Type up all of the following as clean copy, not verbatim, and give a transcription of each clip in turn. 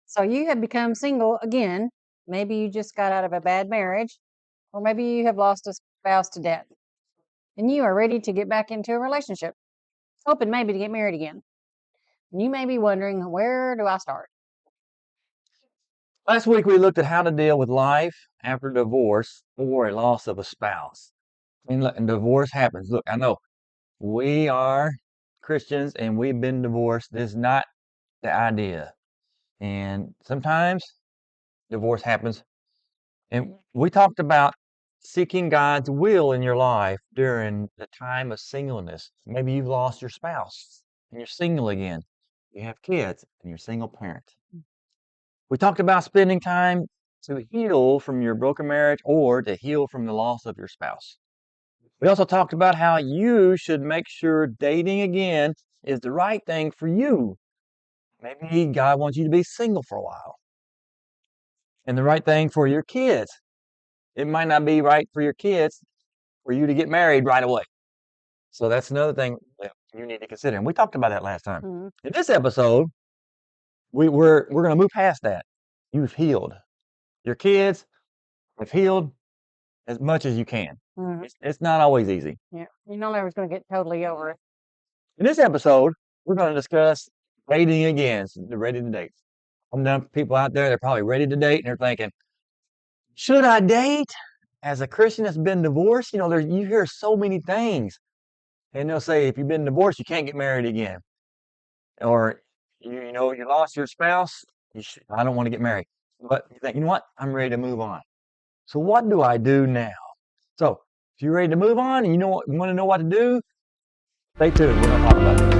So you have become single again. Maybe you just got out of a bad marriage, or maybe you have lost a spouse to death, and you are ready to get back into a relationship, hoping maybe to get married again. And you may be wondering, where do I start? Last week we looked at how to deal with life after divorce or a loss of a spouse. And divorce happens. Look, I know we are Christians and we've been divorced. This is not the idea. And sometimes divorce happens. And we talked about seeking God's will in your life during the time of singleness. Maybe you've lost your spouse and you're single again. You have kids and you're a single parent. We talked about spending time to heal from your broken marriage or to heal from the loss of your spouse. We also talked about how you should make sure dating again is the right thing for you. Maybe God wants you to be single for a while. And the right thing for your kids. It might not be right for your kids for you to get married right away. So that's another thing that you need to consider. And we talked about that last time. Mhm. In this episode, we're going to move past that. You've healed. Your kids have healed as much as you can. Mhm. It's not always easy. Yeah, you're not ever going to get totally over it. In this episode, we're going to discuss dating again. So they're ready to date. I know people out there, they're probably ready to date and they're thinking, should I date as a Christian that's been divorced? You know, you hear so many things. And they'll say, if you've been divorced, you can't get married again. Or, you lost your spouse, I don't want to get married. But you think, you know what? I'm ready to move on. So what do I do now? So if you're ready to move on and you want to know what to do, stay tuned. We're going to talk about this.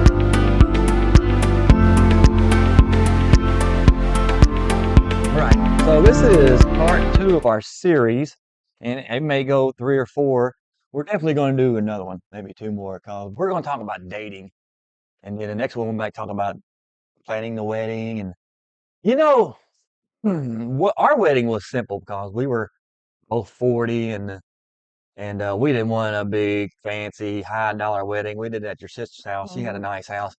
All right. So this is part 2 of our series, and it may go 3 or 4. We're definitely going to do another one, maybe 2 more, because we're going to talk about dating. And then the next one we might talk about planning the wedding. And what our wedding was simple because we were both 40 and we didn't want a big fancy high dollar wedding. We did it at your sister's house. She had a Mhm. nice house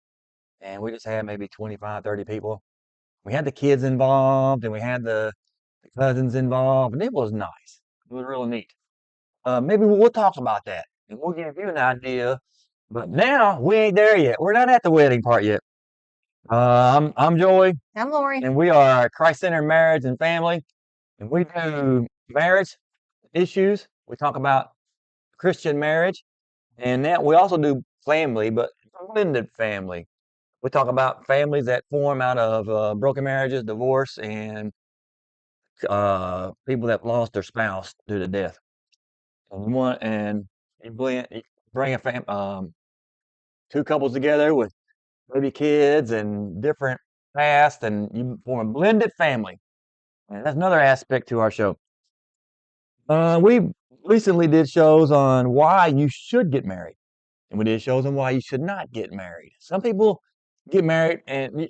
and we just had maybe 25, 30 people. We had the kids involved and we had the cousins involved and it was nice. It was really neat. Maybe we'll talk about that and we'll give you an idea. But now we ain't there yet. We're not at the wedding part yet. I'm Joey I'm Lori. and we are Christ-centered marriage and family. And we do marriage issues. We talk about Christian marriage, and that we also do family, but blended family. We talk about families that form out of broken marriages, divorce, and people that lost their spouse due to death. And you bring two couples together with maybe kids and different past, and you form a blended family. And that's another aspect to our show. We recently did shows on why you should get married, and we did shows on why you should not get married. Some people get married, and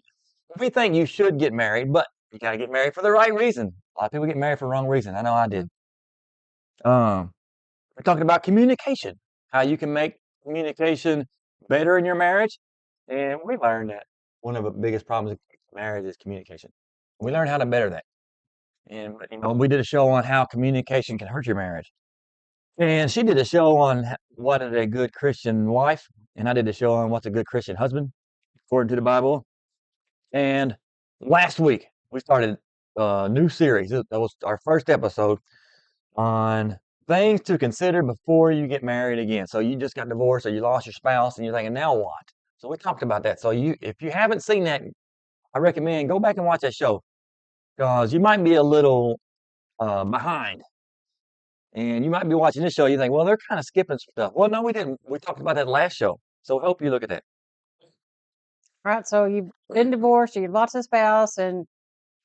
we think you should get married, but you got to get married for the right reason. A lot of people get married for the wrong reason. I know I did. Mhm. We're talking about communication, how you can make communication better in your marriage, and we learned that one of the biggest problems in marriage is communication. We learned how to better that, and we did a show on how communication can hurt your marriage. And she did a show on what is a good Christian wife, and I did a show on what's a good Christian husband, according to the Bible. And last week we started a new series. That was our first episode on things to consider before you get married again. So you just got divorced or you lost your spouse, and you're thinking, now what? So we talked about that. So if you haven't seen that, I recommend go back and watch that show because you might be a little behind. And you might be watching this show, you think, well, they're kind of skipping some stuff. Well, no, we didn't. We talked about that last show. So I hope you look at that. Right. So you've been divorced, or you've lost a spouse, and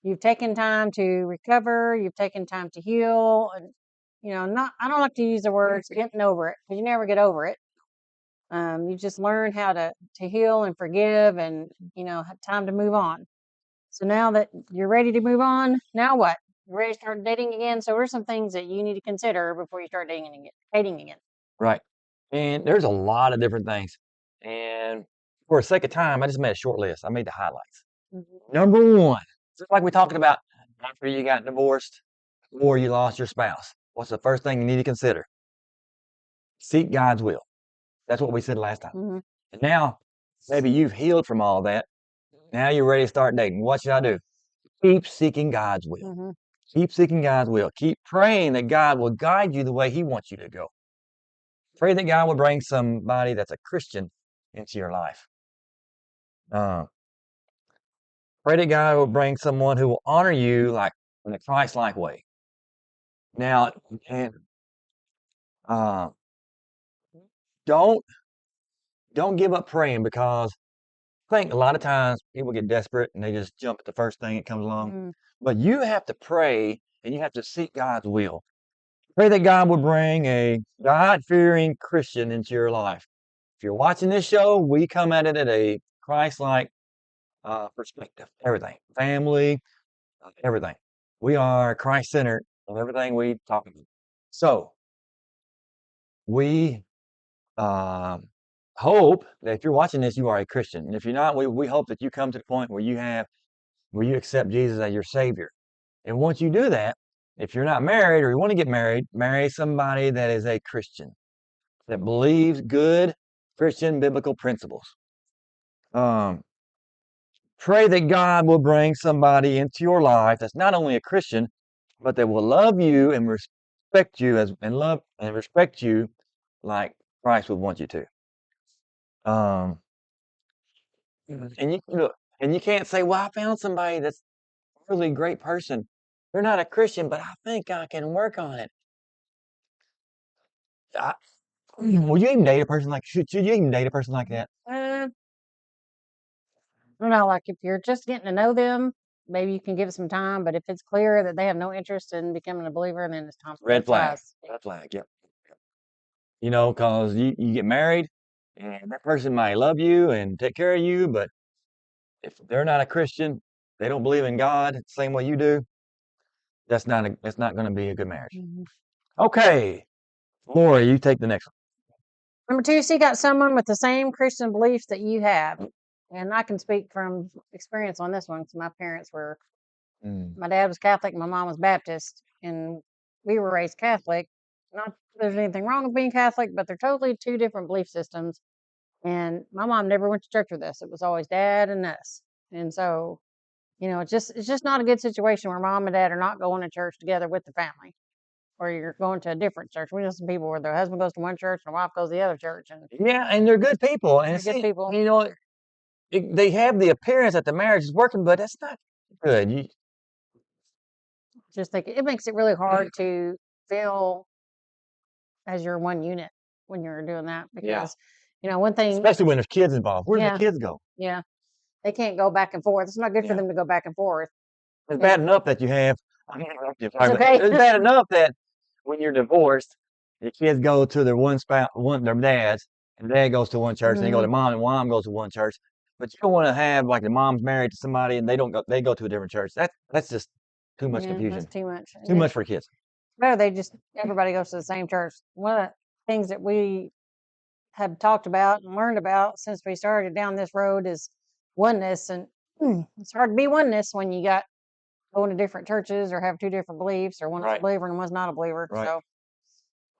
you've taken time to recover. You've taken time to heal, and not. I don't like to use the words getting over it because you never get over it. You just learn how to heal and forgive, and have time to move on. So now that you're ready to move on, now what? You're ready to start dating again. So what are some things that you need to consider before you start dating again? Dating again. Right. And there's a lot of different things. And for the sake of time, I just made a short list. I made the highlights. Mhm. Number one, Just like we talked about after you got divorced or you lost your spouse. What's the first thing you need to consider? Seek God's will. That's what we said last time. Mm-hmm. And now, maybe you've healed from all that. Now you're ready to start dating. What should I do? Keep seeking God's will. Mm-hmm. Keep seeking God's will. Keep praying that God will guide you the way He wants you to go. Pray that God will bring somebody that's a Christian into your life. Uh, Pray that God will bring someone who will honor you like in a Christ-like way. Now, and uh, don't give up praying, because I think a lot of times people get desperate and they just jump at the first thing that comes along. Mm-hmm. But you have to pray and you have to seek God's will. Pray that God will bring a God-fearing Christian into your life. If you're watching this show, we come at it at a Christ-like perspective. Everything, family, everything. We are Christ-centered in everything we talk about. So we hope that if you're watching this, you are a Christian. And if you're not, we hope that you come to the point where you accept Jesus as your Savior. And once you do that, if you're not married or you want to get married, marry somebody that is a Christian, that believes good Christian biblical principles. Um, Pray that God will bring somebody into your life that's not only a Christian, but that will love you and respect you and love and respect you like Christ would want you to. Um, and you look, and you can't say, "Well, I found somebody that's a really great person. They're not a Christian, but I think I can work on it." I, will you even date a person like? Should you even date a person like that? I don't know, like if you're just getting to know them, maybe you can give it some time. But if it's clear that they have no interest in becoming a believer, then it's time to Red cut flag. ties. Red flag. Yep. Because you get married, and that person might love you and take care of you, but if they're not a Christian, they don't believe in God the same way you do, that's not going to be a good marriage. Mm-hmm. Okay, Lori, you take the next Number two, see, got someone with the same Christian beliefs that you have. And I can speak from experience on this one because my parents were, one. my dad was Catholic, my mom was Baptist, and we were raised Catholic. Not that there's anything wrong with being Catholic, but they're totally two different belief systems. And my mom never went to church with us. It was always dad and us. And so, it's just not a good situation where mom and dad are not going to church together with the family, or you're going to a different church. We know some people where their husband goes to one church and the wife goes to the other church, and Yeah, and they're good people, and they're good see, people. they have the appearance that the marriage is working, but that's not good. Just think it makes it really hard to feel as you're one unit when you're doing that Yeah, because, one thing, especially when there's kids involved. Where do the yeah, kids go? yeah, they can't go back and forth. It's not good for Yeah, them to go back and forth. it's And bad enough that you have. I'm gonna interrupt you, it's sorry, but okay. it's bad enough that when you're divorced, the kids go to their their dads, and dad goes to one church, and they go Hmm. to mom, and mom goes to one church. But you don't want to have like the mom's married to somebody, and they go to a different church. That's just too much Yeah, that's confusion. too much. Too And much it's for kids. better they just everybody goes to the same church. One of the things that we have talked about and learned about since we started down this road is oneness, and it's hard to be oneness when you got going to different churches or have two different beliefs, or one's a Right, believer and one's not a believer. right, So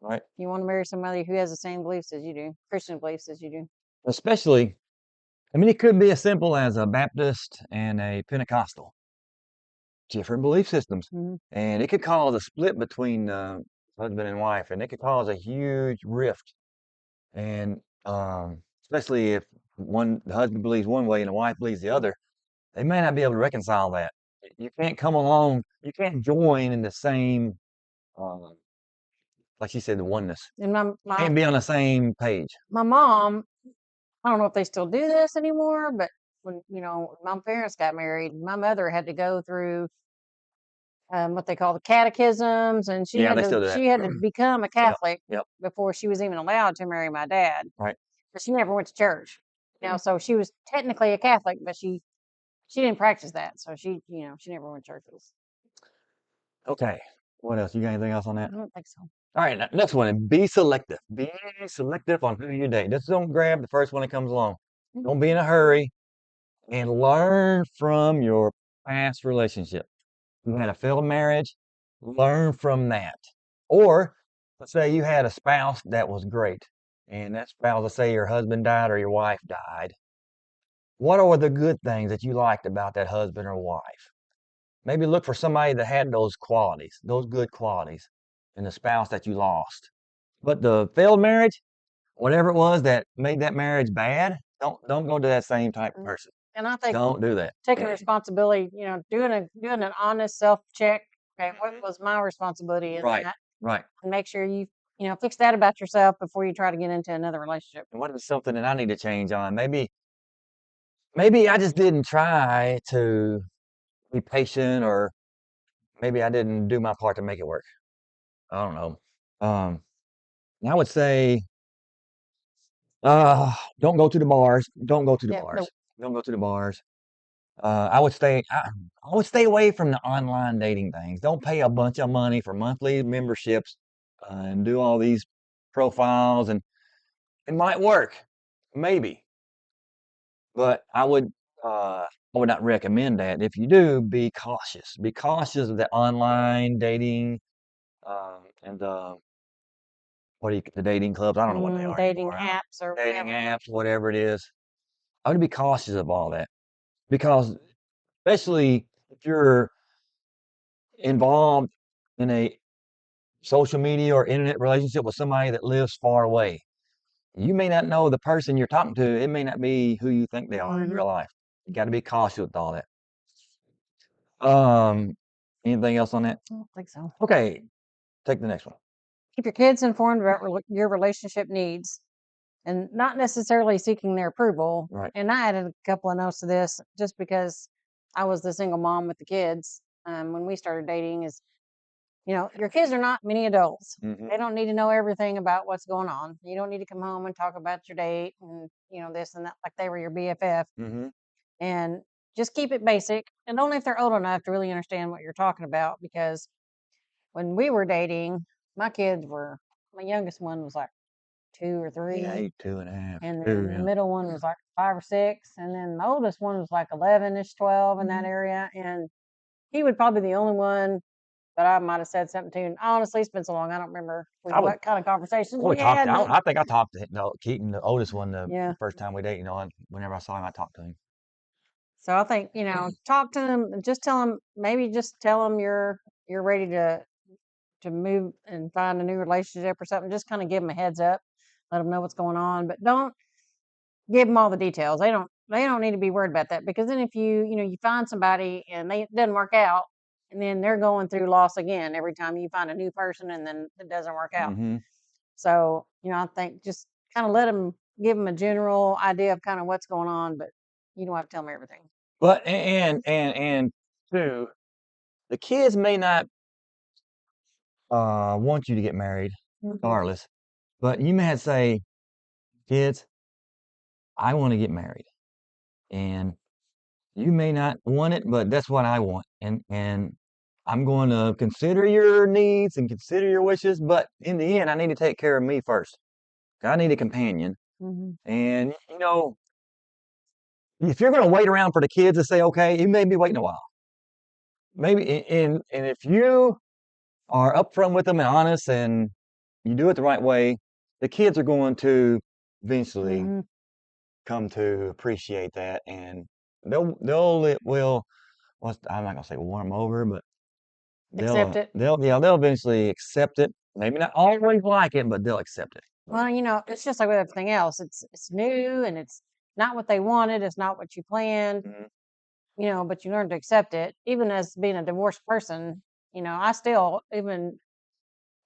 right. you want to marry somebody who has the same beliefs as you do, Christian beliefs as you do. Especially, I mean, it could be as simple as a Baptist and a Pentecostal, different belief systems, Hmm. and it could cause a split between husband and wife, and it could cause a huge rift. And especially if the husband believes one way and the wife believes the other, they may not be able to reconcile that. You can't come along, you can't join in the same, uh, like she said, the oneness. And my my Can't be on the same page. my mom, I don't know if they still do this anymore, but when my parents got married, my mother had to go through what they call the catechisms, and she Yeah, had they to still do that. she had to become a Yep, Catholic yep, before she was even allowed to marry my dad. right. But she never went to church. So she was technically a Catholic, but she didn't practice that. So she never went to churches. Okay. What else? You got anything else on that? I don't think so. All right, next one. Be selective. Be selective on who you date. Just don't grab the first one that comes along. Mhm. Don't be in a hurry, and learn from your past relationship. You had a failed marriage, learn from that. Or let's say you had a spouse that was great, and that spouse, let's say your husband died or your wife died. What are the good things that you liked about that husband or wife? Maybe look for somebody that had those qualities, those good qualities in the spouse that you lost. But the failed marriage, whatever it was that made that marriage bad, don't go to that same type of person. And I think Don't do that. taking responsibility, doing an honest self check. Okay, what was my responsibility in Right, that? right. And make sure you fix that about yourself before you try to get into another relationship. And what is something that I need to change on? Maybe I just didn't try to be patient, or maybe I didn't do my part to make it work. I don't know. Um, I would say, don't go to the bars. Don't go to the Yeah, bars. Don't go to the bars. I would stay away from the online dating things. Don't pay a bunch of money for monthly memberships, and do all these profiles, and it might work, maybe, but I would not recommend that. If you do, be cautious. Be cautious of the online dating, and the dating clubs. I don't know what they are dating anymore. apps or Dating whatever. apps, whatever it is. I would be cautious of all that, because especially if you're involved in a social media or internet relationship with somebody that lives far away, you may not know the person you're talking to. It may not be who you think they are in real life. You got to be cautious with all that. Um, Anything else on that? I don't think so. Okay, take the next one. Keep your kids informed about your relationship needs and not necessarily seeking their approval. Right. And I added a couple of notes to this just because I was the single mom with the kids when we started dating. Is your kids are not mini adults. Mm-hmm. They don't need to know everything about what's going on. You don't need to come home and talk about your date and this and that like they were your BFF. Mm-hmm. And just keep it basic. And only if they're old enough to really understand what you're talking about. Because when we were dating, my youngest one was like 2 or 3. Yeah, 8, 2.5. And Two, then the yeah. middle one was like 5 or 6. And then the oldest one was like 11ish, 12 in that area. And he would probably be the only one that I might have said something to. And honestly, it's been so long, I don't remember I would, what kind of conversations I we would talk had. to. I think I talked to him, no, Keaton, the oldest one, the Yeah. first time we dated. And whenever I saw him, I talked to him. So I think, talk to them and just tell them, maybe just tell them you're ready to move and find a new relationship or something. Just kind of give them a heads up, let them know what's going on, but don't give them all the details. They don't need to be worried about that, because then if you find somebody and it doesn't work out, and then they're going through loss again every time you find a new person and then it doesn't work out. Mm-hmm. So, I think just kind of give them a general idea of kind of what's going on, but you don't have to tell them everything. But and two, the kids may not want you to get married, regardless, but you may have to say, kids, I want to get married, and you may not want it, but that's what I want. And I'm going to consider your needs and consider your wishes, but in the end, I need to take care of me first. I need a companion. Mm-hmm. And if you're going to wait around for the kids to say okay, you may be waiting a while. Maybe and if you are upfront with them and honest, and you do it the right way, the kids are going to eventually Mm-hmm. come to appreciate that, and they'll it will. I'm not gonna say warm over, but Accept it. they'll eventually accept it. Maybe not always like it, but they'll accept it. Well, it's just like with everything else. It's new and it's not what they wanted. It's not what you planned. Mhm. But you learn to accept it. Even as being a divorced person, I still, even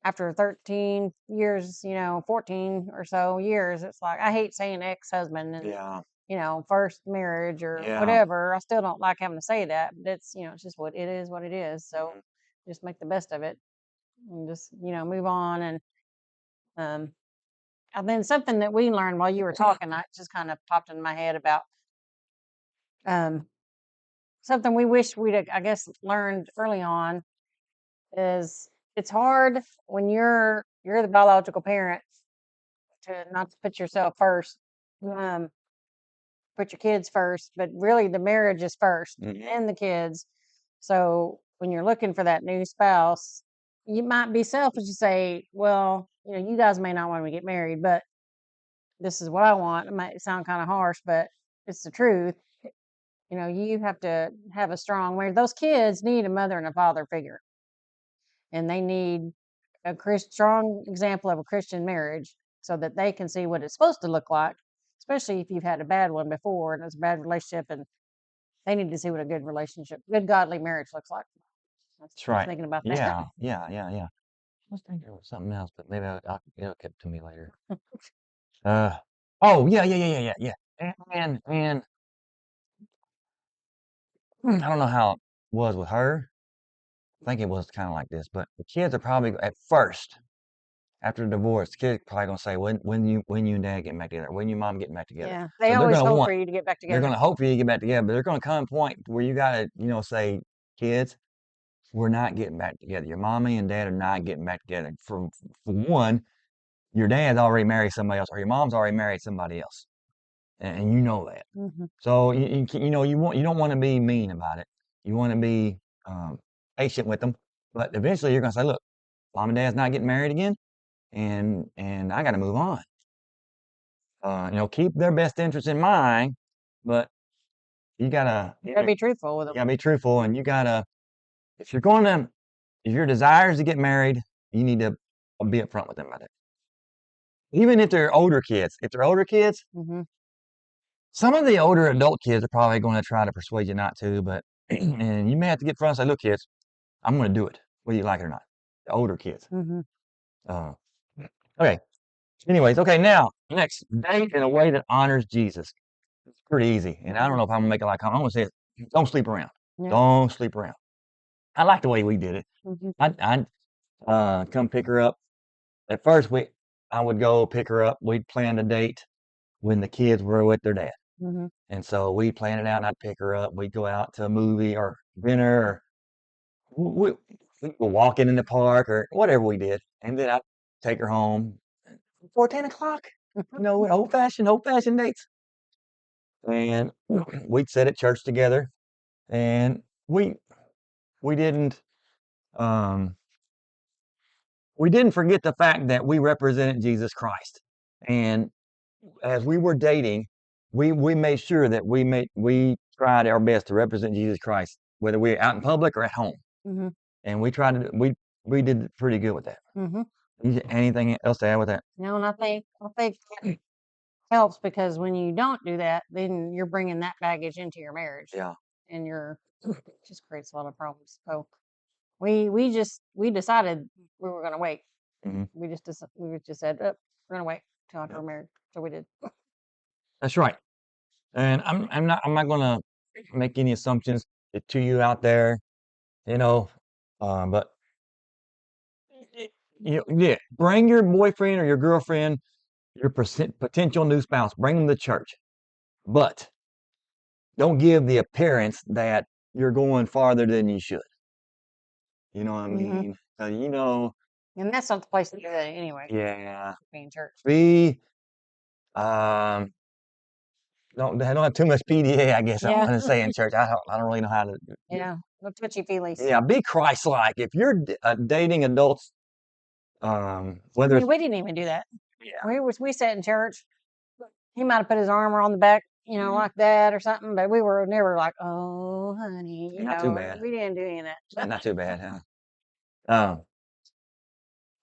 after 13 years, 14 or so years, it's like I hate saying ex-husband and Yeah, first marriage or yeah. whatever. I still don't like having to say that, but it's just what it is. So Mhm. just make the best of it and just move on. Um and then something that we learned while you were talking, I just kind of popped in my head about um something we wish we'd I guess learned early on is it's hard when you're the biological parent to not to put yourself first. Um, put your kids first, but really the marriage is 1st Mhm. and the kids. So when you're looking for that new spouse, you might be selfish to say, well, you guys may not want to get married, but this is what I want. It might sound kind of harsh, but it's the truth. You have to have a strong marriage. Those kids need a mother and a father figure, and they need a strong example of a Christian marriage so that they can see what it's supposed to look like, especially if you've had a bad one before and it's a bad relationship, and they need to see what a good relationship, good godly marriage looks like. I That's was right. thinking about that. Yeah, yeah, yeah, yeah. I was thinking of something else, but maybe it'll come to me later. Uh, oh, yeah, yeah, yeah, yeah, yeah, yeah. And I don't know how it was with her. I think it was kind of like this, but the kids are probably at first after the divorce, the kids probably gonna say, when you and dad getting back together, when you mom getting back together. Yeah, they So they're always gonna hope want, for you to get back they're together. gonna hope for you to get back together, but there's gonna come a point where you gotta, say, kids, we're not getting back together. Your mommy and dad are not getting back together. For one, your dad's already married somebody else, or your mom's already married somebody else, and you know that. Hmm. So you don't want to be mean about it. You want to be um, patient with them, but eventually you're gonna say, look, mom and dad's not getting married again, and I got to move on. Keep their best interest in mind, but you gotta You got to be truthful with you them. gotta be truthful, and you gotta if you're going to if your desire is to get married, you need to be upfront with them about it. Even if they're older kids, Hmm. some of the older adult kids are probably going to try to persuade you not to, but and you may have to get front and say, "Look, kids, I'm going to do it, whether you like it or not." The older kids. Hmm. Uh, okay. Anyways, okay. Now, next, date in a way that honors Jesus. It's pretty easy, and I don't know if I'm gonna make a lot of comments. I'm gonna say it. Don't sleep around. Yeah. Don't sleep around. I like the way we did it. Hmm. I'd come pick her up. At first, I would go pick her up. We'd plan a date when the kids were with their dad. Hmm. And so we planned it out, and I'd pick her up. We'd go out to a movie or dinner, or we were walking in the park or whatever we did. And then I'd take her home before 10 o'clock, old fashioned dates. And we'd sit at church together. And we didn't, um, we didn't forget the fact that we represented Jesus Christ. And as we were dating, we made sure that we tried our best to represent Jesus Christ, whether we're out in public or at home. Hmm. And we tried to we did pretty good with that. Hmm. Anything else to add with that? No, and I think that helps because when you don't do that, then you're bringing that baggage into your marriage, Yeah. and it just creates a lot of problems. So we decided we were going to wait. Hmm. We just said, oh, we're going to wait till after Yeah. we're married. So we did. That's right. And I'm not gonna make any assumptions to you out there, you know, but yeah, bring your boyfriend or your girlfriend, your potential new spouse, bring them to church, but don't give the appearance that you're going farther than you should. You know what I Hmm. mean? And that's not the place to do that anyway. Yeah, Being church. be um, don't have too much PDA. I guess I Yeah. want to say in church. I don't really know how to. Yeah. No touchy feelies. Yeah, be Christ-like. If you're dating adults, I whether mean, it's we didn't even do that. yeah, We sat in church. He might have put his arm around the back, mhm, like that or something, but we were never like, oh, honey, not too bad. we didn't do any of that. Not too bad, huh?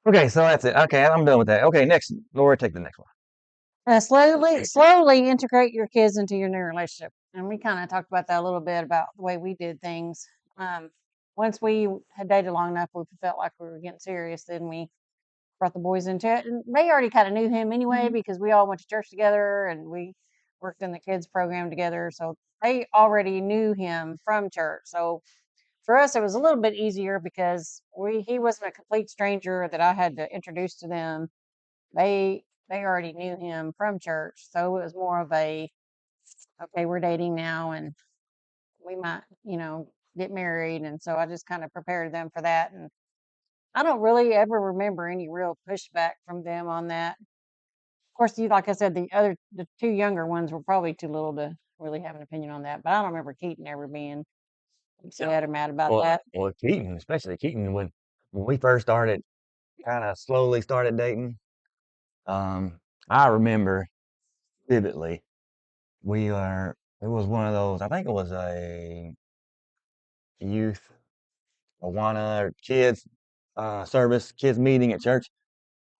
Okay, so that's it. Okay, I'm done with that. Okay, next, Laura, take the next one. Slowly integrate your kids into your new relationship. And we kind of talked about that a little bit about the way we did things. Um, Once we had dated long enough, we felt like we were getting serious. Then we brought the boys into it, and they already kind of knew him anyway because we all went to church together and we worked in the kids program together. So they already knew him from church. So for us, it was a little bit easier because he wasn't a complete stranger that I had to introduce to them. They already knew him from church, so it was more of a okay, we're dating now, and we might, get married, and so I just kind of prepared them for that. And I don't really ever remember any real pushback from them on that. Of course, like I said, the two younger ones were probably too little to really have an opinion on that. But I don't remember Keaton ever being Yeah. upset or mad about Well, that. well, Keaton, especially Keaton, when we first started, kind of slowly started dating. I remember vividly. It was one of those. I think it was a youth Awana or kids service, kids meeting at church,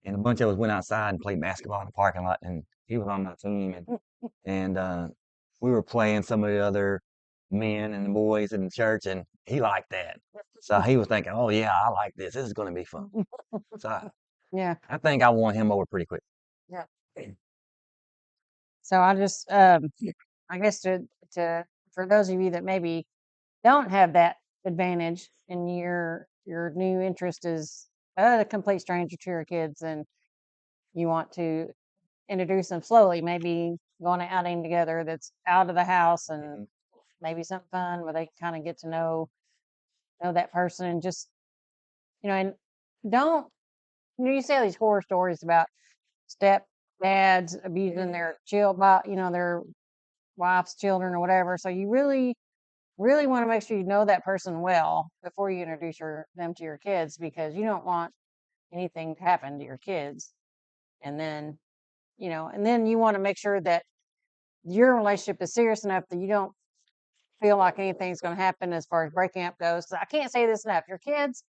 and a bunch of us went outside and played basketball in the parking lot, and he was on my team, and we were playing some of the other men and the boys in the church, and he liked that. So he was thinking, "Oh yeah, I like this. This is going to be fun." So Yeah. I think I won him over pretty quick. Yeah. So I just, I guess to for those of you that maybe don't have that advantage and your new interest is a complete stranger to your kids and you want to introduce them slowly, maybe going to outing together that's out of the house and Mhm. maybe something fun where they kind of get to know that person and just and don't you say these horror stories about step dads abusing their their wives, children, or whatever. So you really want to make sure you know that person well before you introduce them to your kids because you don't want anything to happen to your kids. And then, and then you want to make sure that your relationship is serious enough that you don't feel like anything's going to happen as far as breaking up goes. So I can't say this enough. Your kids,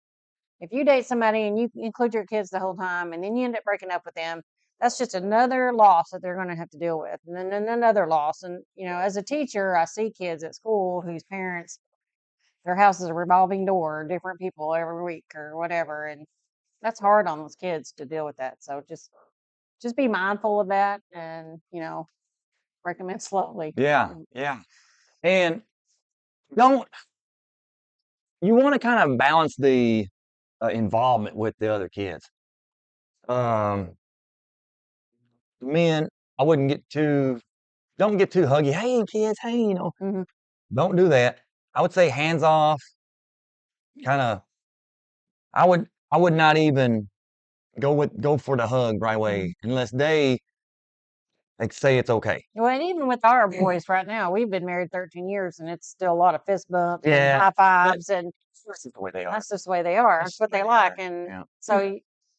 if you date somebody and you include your kids the whole time and then you end up breaking up with them, that's just another loss that they're going to have to deal with. And then another loss. And, as a teacher, I see kids at school whose parents, their house is a revolving door, different people every week or whatever. And that's hard on those kids to deal with that. So just be mindful of that and, recommend slowly. Yeah, yeah. And don't you want to kind of balance the involvement with the other kids? Um, Men, I wouldn't don't get too huggy. Hey, kids, hey, Mm-hmm. don't do that. I would say hands off. Kind of, I would not even go for the hug right Mm-hmm. away unless they like say it's okay. Well, and even with our boys right now, we've been married 13 years and it's still a lot of fist bumps and Yeah, high that, fives and that's just the way they are. that's just the way they are. That's That's just what the way they they like. are. And Yeah. so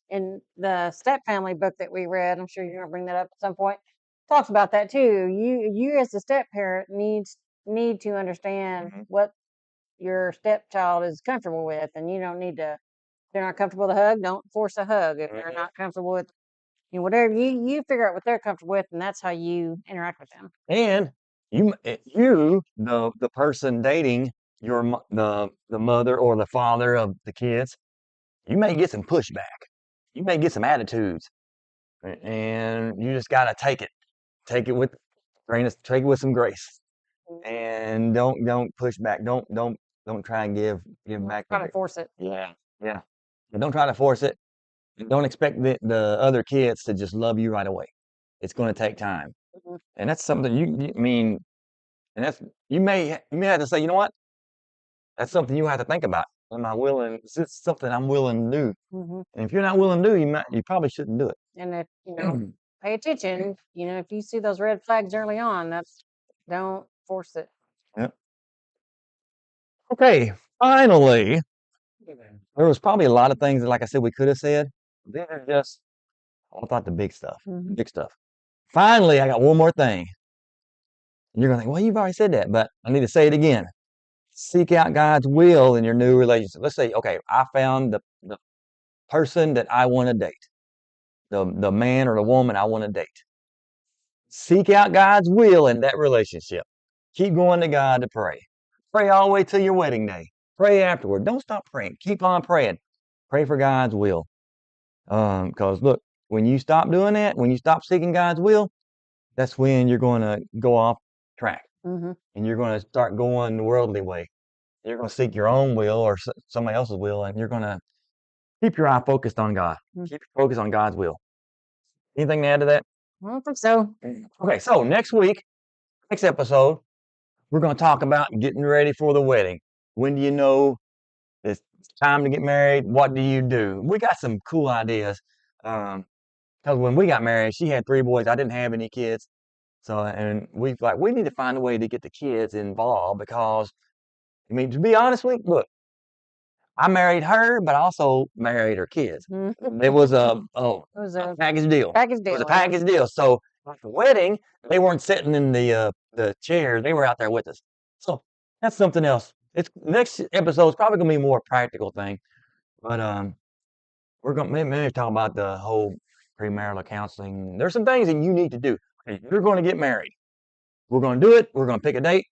in the step family book that we read, I'm sure you're gonna bring that up at some point, talks about that too. You as a step parent need to understand Mhm. what your stepchild is comfortable with and you don't need to if they're not comfortable with a hug, don't force a hug. If they're Mhm. not comfortable with whatever you figure out what they're comfortable with and that's how you interact with them. And the person dating the mother or the father of the kids, you may get some pushback. You may get some attitudes, and you just gotta take it. Take it with take it with some grace, and don't push back. Don't try and give back Try to force it. yeah, yeah. And don't try to force it. And don't expect the other kids to just love you right away. It's going to take time, Mhm. and that's something I mean, and that's you may have to say, you know what? That's something you have to think about. Am I willing? Is this something I'm willing to do? Mhm. And if you're not willing to do, you probably shouldn't do it. And if, pay attention, if you see those red flags early on, don't force it. Yeah. Okay. Finally, there was probably a lot of things that, like I said, we could have said. These are just all about the big stuff. Mhm. Big stuff. Finally, I got one more thing. And you're gonna think, well, you've already said that, but I need to say it again. Seek out God's will in your new relationship. Let's say, okay, I found the person that I want to date, the man or the woman I want to date. Seek out God's will in that relationship. Keep going to God to pray. Pray all the way till your wedding day. Pray afterward. Don't stop praying. Keep on praying. Pray for God's will. Because look, when you stop doing that, when you stop seeking God's will, that's when you're going to go off track Mhm. and you're going to start going the worldly way. You're going to seek your own will or somebody else's will, and you're going to keep your eye focused on God. Mm. Keep your focus on God's will. Anything to add to that? I don't think so. Okay, so next episode, we're going to talk about getting ready for the wedding. When do you know it's time to get married? What do you do? We got some cool ideas. Because when we got married, she had 3 boys. I didn't have any kids. So, and we need to find a way to get the kids involved because, I mean, to be honest with you, look, I married her, but I also married her kids. It was It was a a package deal. package It was a deal. package deal. So at the wedding, they weren't sitting in the chairs; they were out there with us. So that's something else. It's next episode is probably gonna be more practical thing, but we're gonna maybe talk about the whole premarital counseling. There's some things that you need to do. If you're going to get married, we're going to do it. We're going to pick a date.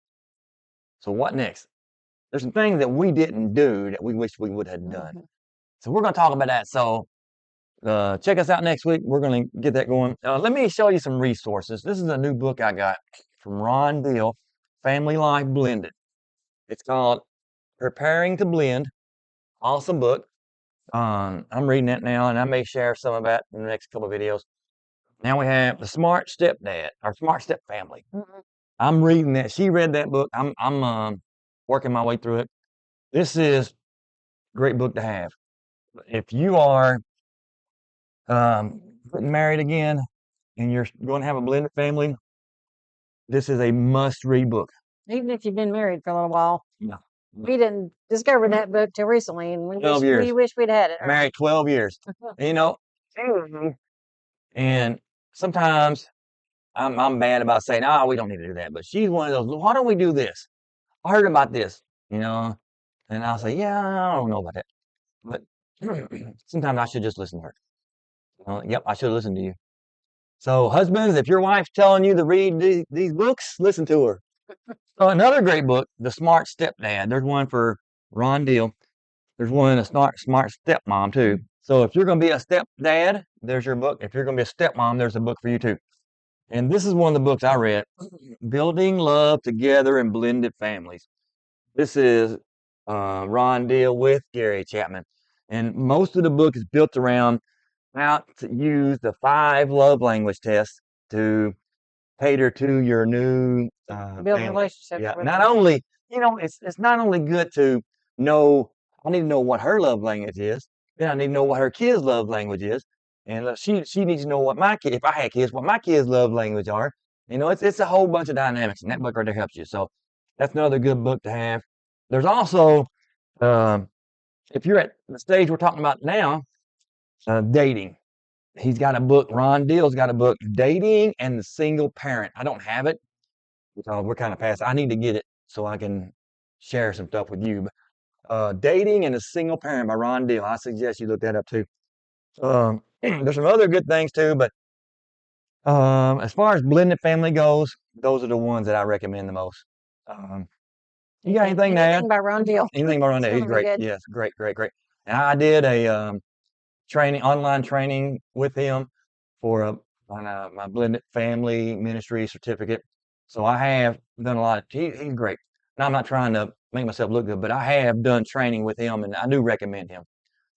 So what next? There's some things that we didn't do that we wish we would have done. So we're going to talk about that. So check us out next week. We're going to get that going. Let me show you some resources. This is a new book I got from Ron Deal, Family Life Blended. It's called Preparing to Blend. Awesome book. I'm reading that now, and I may share some of that in the next couple of videos. Now we have The Smart Stepdad, or Smart Step Family. I'm reading that. She read that book. I'm working my way through it. This is a great book to have. If you are getting married again and you're going to have a blended family, this is a must-read book. Even if you've been married for a little while. Yeah. We didn't discover that book till recently, and 12 years. we wish we'd had it. Married 12 years. You know, and sometimes I'm bad about saying, oh, we don't need to do that. But she's one of those, why don't we do this? I heard about this, and I'll say, yeah, I don't know about that. But sometimes I should just listen to her. Yep, I should listen to you. So husbands, if your wife's telling you to read these books, listen to her. So another great book, The Smart Stepdad. There's one for Ron Deal. There's one, a smart stepmom too. So if you're going to be a stepdad, there's your book. If you're going to be a stepmom, there's a book for you too. And this is one of the books I read, Building Love Together in Blended Families. This is Ron Deal with Gary Chapman. And most of the book is built around how to use the 5 love language tests to cater to your new Building family. relationships. Yeah, with not them. only, it's not only good to know, I need to know what her love language is. Then I need to know what her kids' love language is. And she needs to know what my kid, if I had kids, what my kids' love language are. It's a whole bunch of dynamics, and that book right there helps you. So that's another good book to have. There's also, if you're at the stage we're talking about now, dating. He's got a book, Ron Deal's got a book, Dating and the Single Parent. I don't have it because we're kind of past. I need to get it so I can share some stuff with you. Dating and the Single Parent by Ron Deal. I suggest you look that up too. There's some other good things too, but as far as blended family goes, those are the ones that I recommend the most. You got anything to add? Anything by Ron Deal. Anything by Ron Deal? He's great. Yes, great. And I did a online training with him for my blended family ministry certificate. So I have done a lot of. He's great. Now I'm not trying to make myself look good, but I have done training with him, and I do recommend him.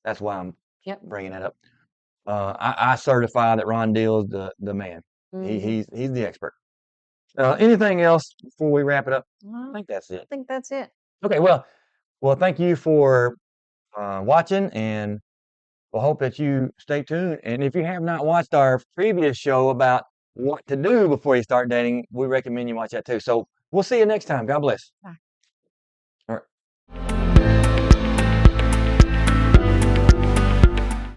That's why I'm bringing that up. I certify that Ron Deal is the man. He's the expert. Anything else before we wrap it up? I think that's it. I think that's it. Okay. Well, thank you for watching, and we'll hope that you stay tuned. And if you have not watched our previous show about what to do before you start dating, we recommend you watch that too. So we'll see you next time. God bless. Bye.